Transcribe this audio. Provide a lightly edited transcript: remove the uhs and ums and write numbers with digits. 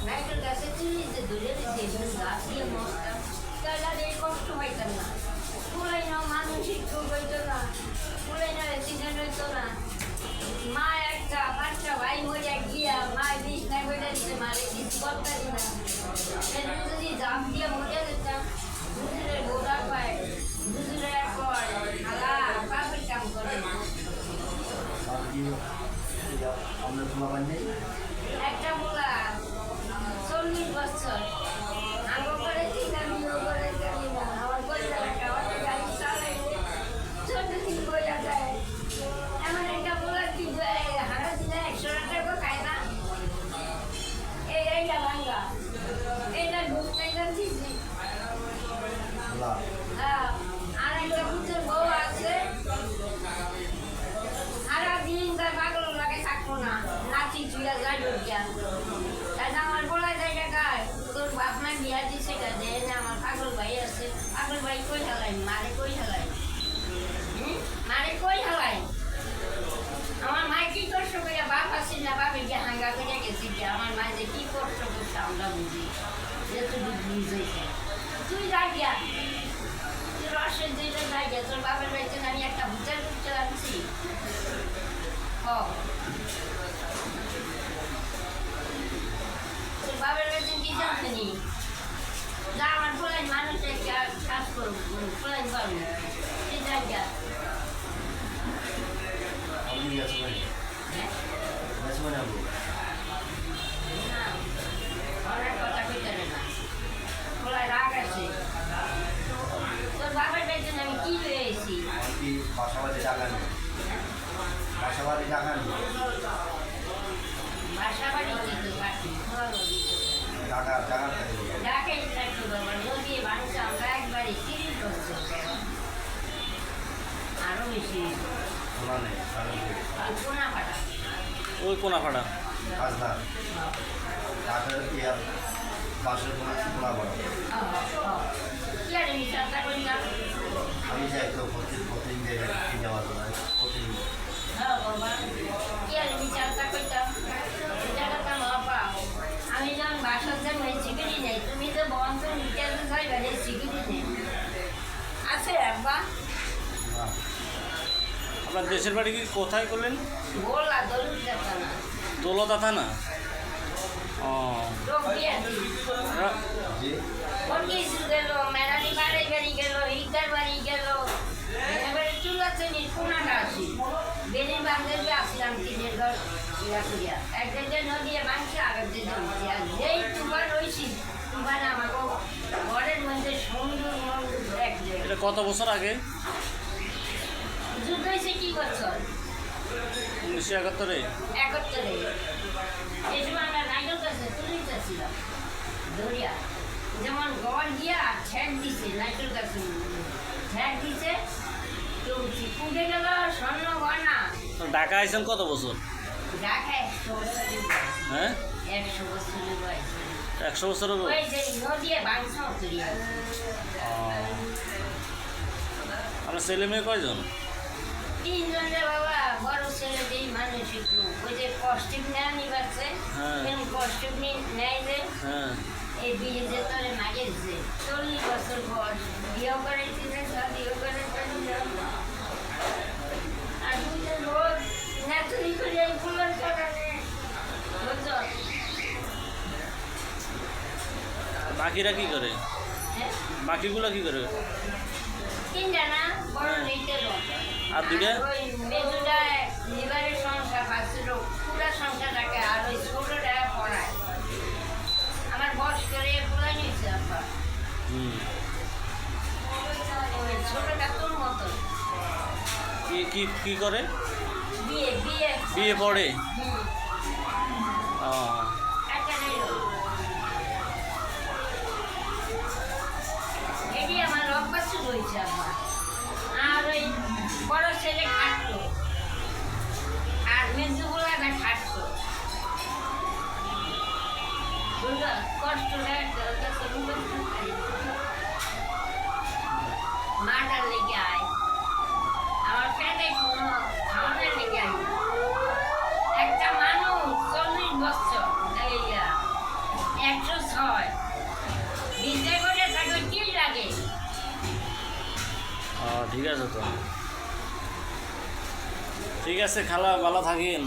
নাইকেল গাছে তুই যে ধরে দিয়েছে গাছ দিয়ে মস্তা তাহলে এই কষ্ট পাইতাম না ফুলাই না মানসিক রোগ হইতো না ফুলাই না অ্যাক্সিডেন্ট হইতো না মা একটা বাচ্চা ভাই মরে গিয়া মা বিষ না করে দিতে মারে কিছু করতাম না সেদিন যদি জাম দিয়ে মরে যেতাম দুজনের গোড়া পায় দুজনের পর খালা কাপের কাম করে একটা বলা 40 বছর আগে করে আমিও করে জানি না আমার বলতে একটা অটো গাড়ি চালাইতে ছোট দিন বইয়া যায় এমন একটা বলা কি হারা দিনে 100 টাকা খায় না এইটা ভাঙ্গা এইটা ঢুকতে যাচ্ছি আর একটা ভূতের বউ আছে সারা দিন তার পাগল লাগে থাকবো না নাচি চুয়া যায় ঢুকিয়া তাই আমার বলা যায় টাকায় তোর বাপ মা বিয়া দিছে কাজে আমার পাগল ভাই আছে পাগল ভাই কই হালাই মারে কই হালাই মারে কই হালাই আমার মা কি কষ্ট করে বাপ আছে না বাপে গিয়ে হাঙ্গা করে গেছি আমার মা যে কি কষ্ট করছে আমরা বুঝি যেটুকু বুঝেছে তুই যাই গিয়া তুই রসের দিলে যাই গিয়া তোর বাপের বাড়িতে আমি একটা ভূতের করতে আনছি তোর বাপের বাড়িতে কি জানতে নি যা আমার ফলাই মানুষে কাজ করবো ফলাই পারবো তুই যাই গিয়া অনেক কথা কইতে না ফলাই রাগ আছে তোর বাপের বাড়িতে আমি কি পেয়েছি বাসাবাদী টাকা নেই বাসাবাদী টাকা নেই বাসাবাড়ি কি তো বাকি টাকা টাকা ঢাকায় থাকতো বাবা নদী বাড়িতে আমরা একবারই 30 বছর আরো বেশি শোনা নেই কোনা ফাটা ওই কোনাফাটা খাজনা টাকার ইয়ার পাশের কোনা বড় কি আর আমি চিন্তা করি না আমি যাই তো প্রতিদিন যাওয়ার প্রতিদিন হ্যাঁ বাবা কি আর আমি চিন্তা করতাম এটা কথা বাবা আমি যখন বাসার যে সিকিউরিটি নেই তুমি তো বন্ধ নিতে যাই বাইরে সিকিউরিটি নেই আছে আব্বা আপনার দেশের বাড়ি কি কোথায় করলেন? বললা দলুর কথা না দৌলতা থানা। ও লোক দিয়ে কোন কিছু গেল মেরানি বাড়ি গাড়ি গেল ইটার বাড়ি গেল এবারে চুলা চেনি কোনাটা আসি বেরির বান্ধবী আসলাম তিনের ঘর ইয়া একদিন যে নদী মাংসে আগের দিন উঠছি আর যেই তুফান রয়েছি তুফান আমাকে ঘরের মধ্যে সুন্দর দেখলে এটা কত বছর আগে? যুদ্ধ হয়েছে কি বছর 1971-এ। 71-এ এই সময় আমরা নাইকেল গাছে তুলে যাচ্ছিলাম দরিয়া যেমন গড় গিয়া ঠেক দিছে নাইকেল গাছে ঠেক দিছে কেউ পুড়ে গেল স্বর্ণ গয়না ঢাকা আইছেন কত বছর? ঢাকা 100 বছরের হ্যাঁ 100 বছরের বয়স 100 বছর হলো। ওই যে নদীয়ে বাংশ তুলিয়া আপনার ছেলে মেয়ে কয়জন? 3 জনের বাবা বড় ছেলে যেই মানসিক রোগ ওই যে কষ্টিক নেয় নিবাচ্ছে কষ্টিক নেয় যে হ্যাঁ এই বিয়ে যে তোরে মাগেছে 40 বছর বয়স বিয়েও করেছিলে শাদিও করেছিল আর দুজন রোজ নাচুরি করে এই ফুলের কারণে বুঝছো বাকিরা কি করে? হ্যাঁ বাকিগুলো কি করে? 3 জানা বড় নেইতে লোক আর দুইটা? ওই মেজুটা লিভারের সমস্যা পাচ্ছিল পুরা সংসারটাকে আর ওই ছোটটা পড়ায় আমার বস করে পুরা নিয়েছে আব্বা ওই ছোটটা তোর মতো কি কি কি করে? বিয়ে বিয়ে বিয়ে পড়ে। ও একটা নেই এটি আমার অভ্যাস রয়েছে আব্বা আর ওই বড় ছেলে খাটতো আর মেজুগুলা না খাটতো কষ্টটা মাটার লেগে আয় আমার পেটে কোনো খাওয়ানোর লেগে আয় একটা মানুষ 40 বছর 106 বিজয় করে তাকে কি লাগে ঠিক আছে তো, ঠিক আছে খালা, ভালো থাকেন।